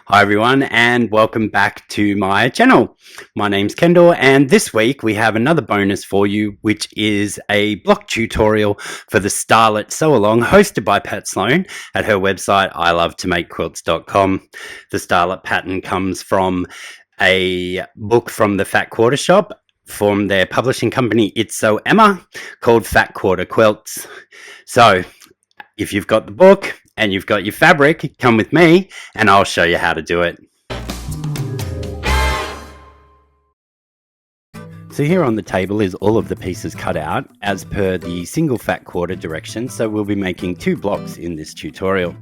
Hi everyone and welcome back to my channel. My name's Kendall and this week we have another bonus for you, which is a block tutorial for the Starlet Sew Along hosted by Pat Sloan at her website ilovetomakequilts.com. The Starlet pattern comes from a book from the Fat Quarter Shop from their publishing company It's So Emma called Fat Quarter Quilts. So if you've got the book and you've got your fabric, come with me and I'll show you how to do it. So here on the table is all of the pieces cut out as per the single fat quarter directions, so we'll be making 2 blocks in this tutorial.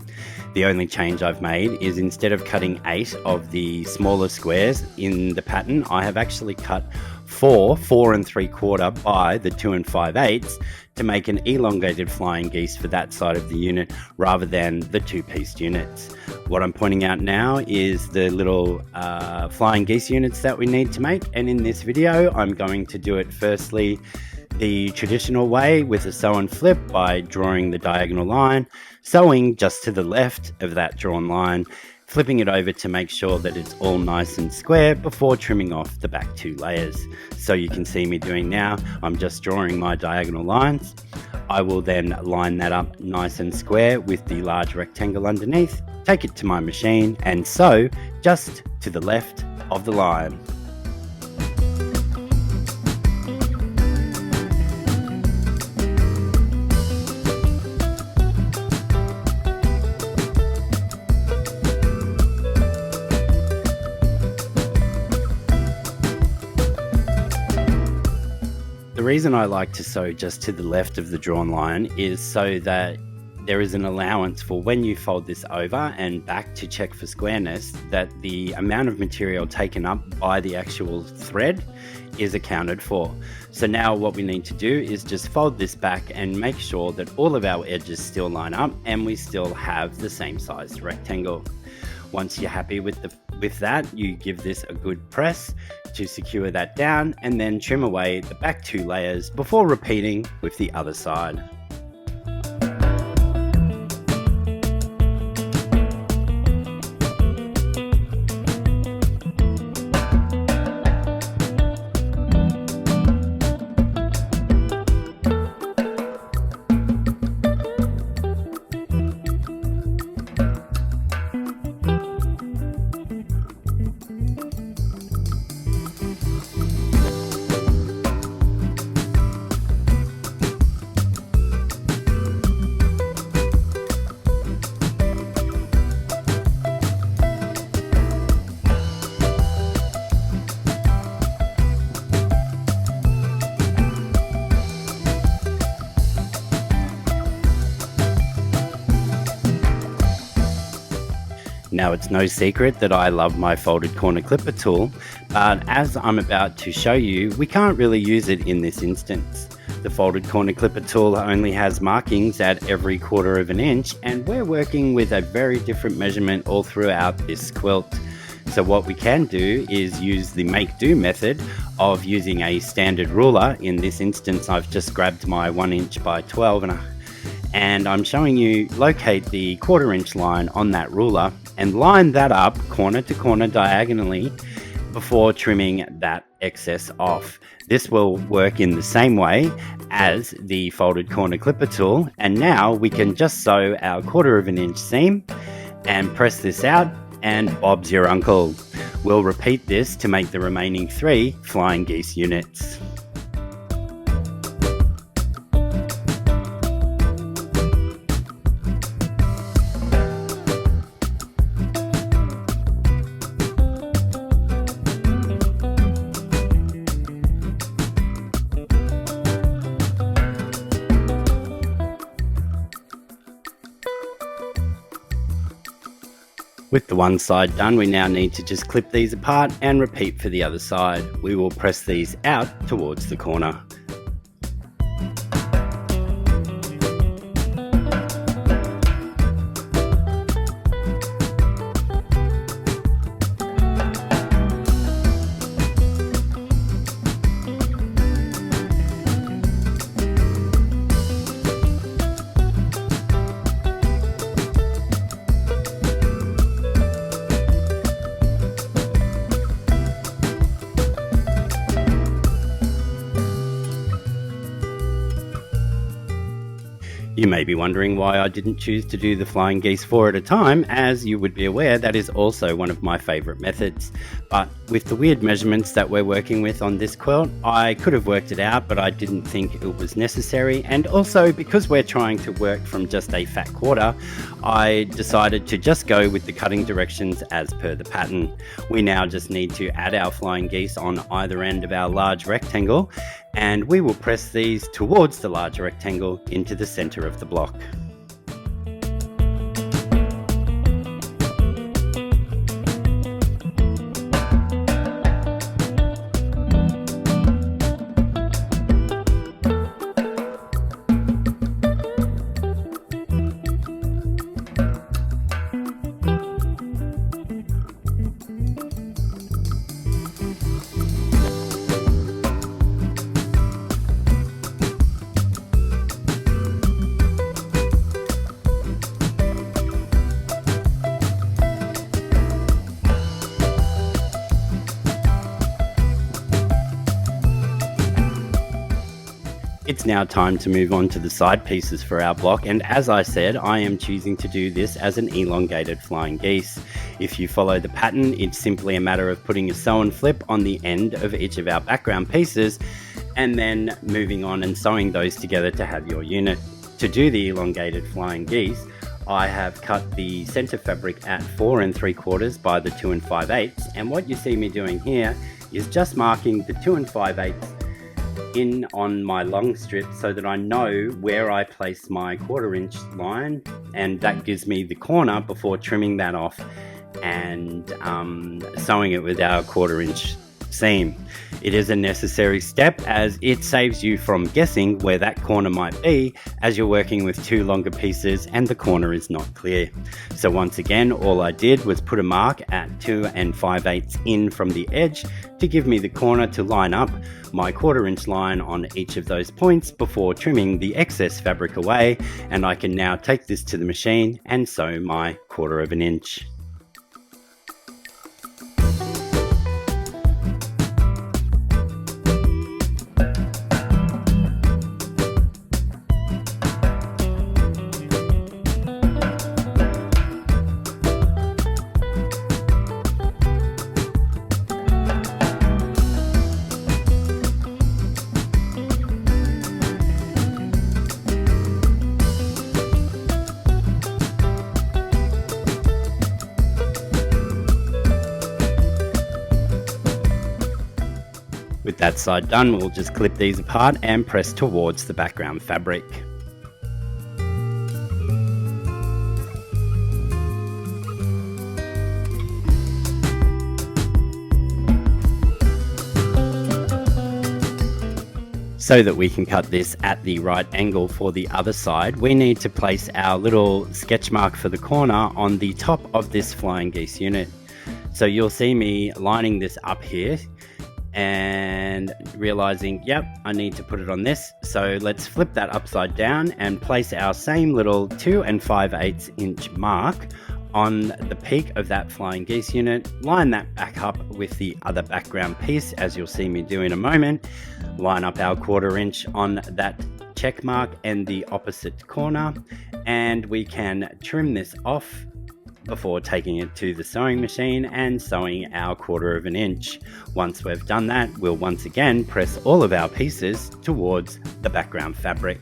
The only change I've made is instead of cutting 8 of the smaller squares in the pattern, I have actually cut 4 3/4 by the 2 5/8 to make an elongated flying geese for that side of the unit rather than the 2-piece units. What I'm pointing out now is the little flying geese units that we need to make, and in this video I'm going to do it firstly the traditional way with a sew and flip by drawing the diagonal line, sewing just to the left of that drawn line, flipping it over to make sure that it's all nice and square before trimming off the back 2 layers. So you can see me doing now, I'm just drawing my diagonal lines. I will then line that up nice and square with the large rectangle underneath, take it to my machine and sew just to the left of the line. The reason I like to sew just to the left of the drawn line is so that there is an allowance for when you fold this over and back to check for squareness, that the amount of material taken up by the actual thread is accounted for. So now what we need to do is just fold this back and make sure that all of our edges still line up and we still have the same size rectangle. Once you're happy with that, you give this a good press to secure that down and then trim away the back 2 layers before repeating with the other side. Now it's no secret that I love my folded corner clipper tool, but as I'm about to show you, we can't really use it in this instance. The folded corner clipper tool only has markings at every 1/4 of an inch, and we're working with a very different measurement all throughout this quilt. So what we can do is use the make do method of using a standard ruler. In this instance I've just grabbed my 1 inch by 12 and I'm showing you locate the 1/4 inch line on that ruler and line that up corner to corner diagonally before trimming that excess off. This will work in the same way as the folded corner clipper tool, and now we can just sew our 1/4 of an inch seam and press this out and Bob's your uncle. We'll repeat this to make the remaining 3 flying geese units. With the one side done, we now need to just clip these apart and repeat for the other side. We will press these out towards the corner. You may be wondering why I didn't choose to do the flying geese 4 at a time. As you would be aware, that is also one of my favourite methods. But with the weird measurements that we're working with on this quilt, I could have worked it out, but I didn't think it was necessary. And also, because we're trying to work from just a fat quarter, I decided to just go with the cutting directions as per the pattern. We now just need to add our flying geese on either end of our large rectangle, and we will press these towards the large rectangle into the center of the block. It's now time to move on to the side pieces for our block, and as I said, I am choosing to do this as an elongated flying geese. If you follow the pattern, it's simply a matter of putting a sew and flip on the end of each of our background pieces and then moving on and sewing those together to have your unit. To do the elongated flying geese, I have cut the center fabric at 4 3/4 by the 2 5/8, and what you see me doing here is just marking the 2 5/8 in on my long strip so that I know where I place my 1/4 inch line, and that gives me the corner before trimming that off and sewing it with our 1/4 inch seam. It is a necessary step as it saves you from guessing where that corner might be as you're working with two longer pieces and the corner is not clear. So once again, all I did was put a mark at 2 5/8 in from the edge to give me the corner to line up my 1/4 inch line on each of those points before trimming the excess fabric away, and I can now take this to the machine and sew my 1/4 inch. With that side done, we'll just clip these apart and press towards the background fabric. So that we can cut this at the right angle for the other side, we need to place our little sketch mark for the corner on the top of this flying geese unit. So you'll see me lining this up here and realizing, yep, I need to put it on this. So let's flip that upside down and place our same little 2 5/8 inch mark on the peak of that flying geese unit. Line that back up with the other background piece, as you'll see me do in a moment. Line up our 1/4 inch on that check mark and the opposite corner, and we can trim this off before taking it to the sewing machine and sewing our 1/4 inch. Once we've done that, we'll once again press all of our pieces towards the background fabric.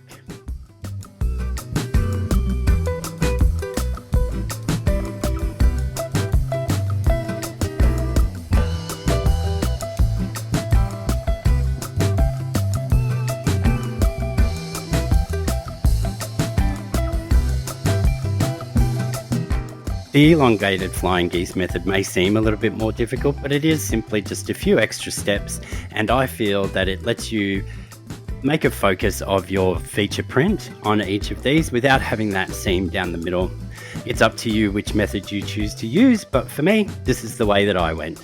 The elongated flying geese method may seem a little bit more difficult, but it is simply just a few extra steps, and I feel that it lets you make a focus of your feature print on each of these without having that seam down the middle. It's up to you which method you choose to use, but for me, this is the way that I went.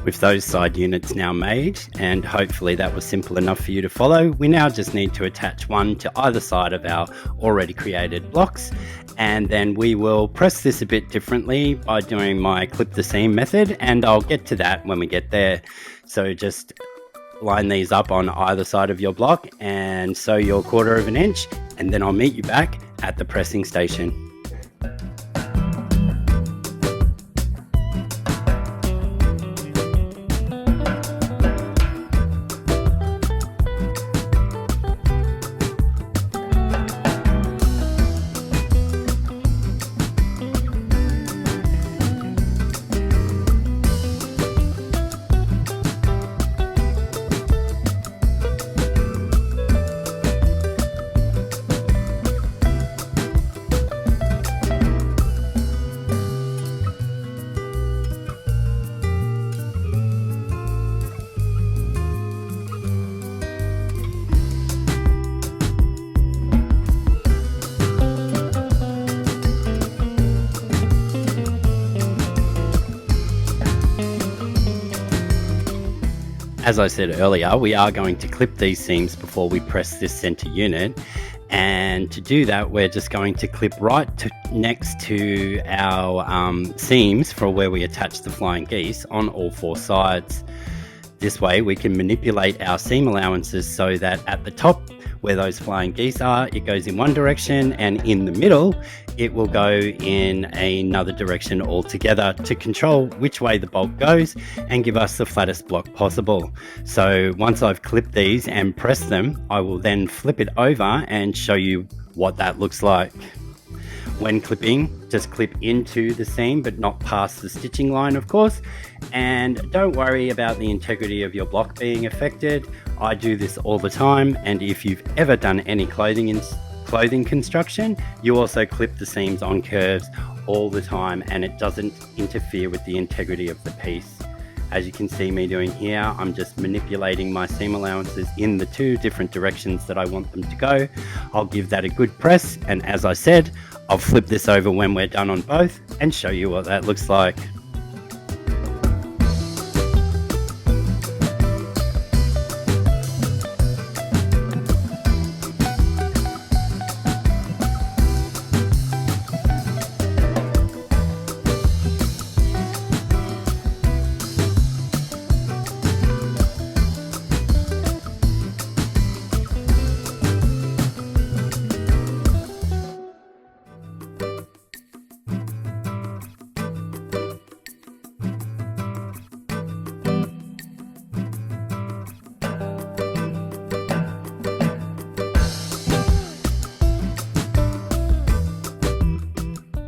With those side units now made, and hopefully that was simple enough for you to follow, we now just need to attach one to either side of our already created blocks, and then we will press this a bit differently by doing my clip the seam method, and I'll get to that when we get there. So just line these up on either side of your block and sew your 1/4 inch, and then I'll meet you back at the pressing station. As I said earlier, we are going to clip these seams before we press this center unit, and to do that we're just going to clip right next to our seams for where we attach the flying geese on all 4 sides. This way we can manipulate our seam allowances so that at the top where those flying geese are, it goes in one direction, and in the middle it will go in another direction altogether to control which way the bolt goes and give us the flattest block possible. So once I've clipped these and pressed them, I will then flip it over and show you what that looks like. When clipping, just clip into the seam but not past the stitching line, of course, and don't worry about the integrity of your block being affected. I do this all the time, and if you've ever done any clothing construction, you also clip the seams on curves all the time, and it doesn't interfere with the integrity of the piece. As you can see me doing here, I'm just manipulating my seam allowances in the 2 different directions that I want them to go. I'll give that a good press, and as I said, I'll flip this over when we're done on both and show you what that looks like.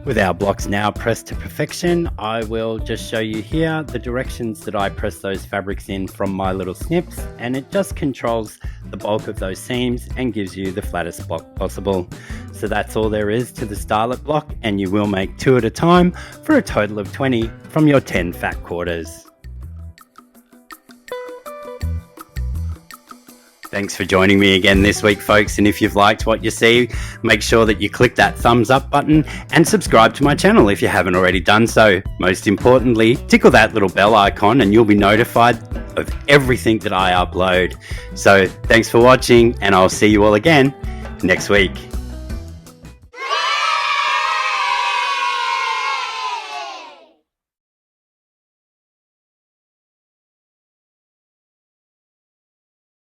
With our blocks now pressed to perfection, I will just show you here the directions that I press those fabrics in from my little snips, and it just controls the bulk of those seams and gives you the flattest block possible. So that's all there is to the Starlet block, and you will make 2 at a time for a total of 20 from your 10 fat quarters. Thanks for joining me again this week, folks, and if you've liked what you see, make sure that you click that thumbs up button and subscribe to my channel if you haven't already done so. Most importantly, tickle that little bell icon and you'll be notified of everything that I upload. So thanks for watching, and I'll see you all again next week.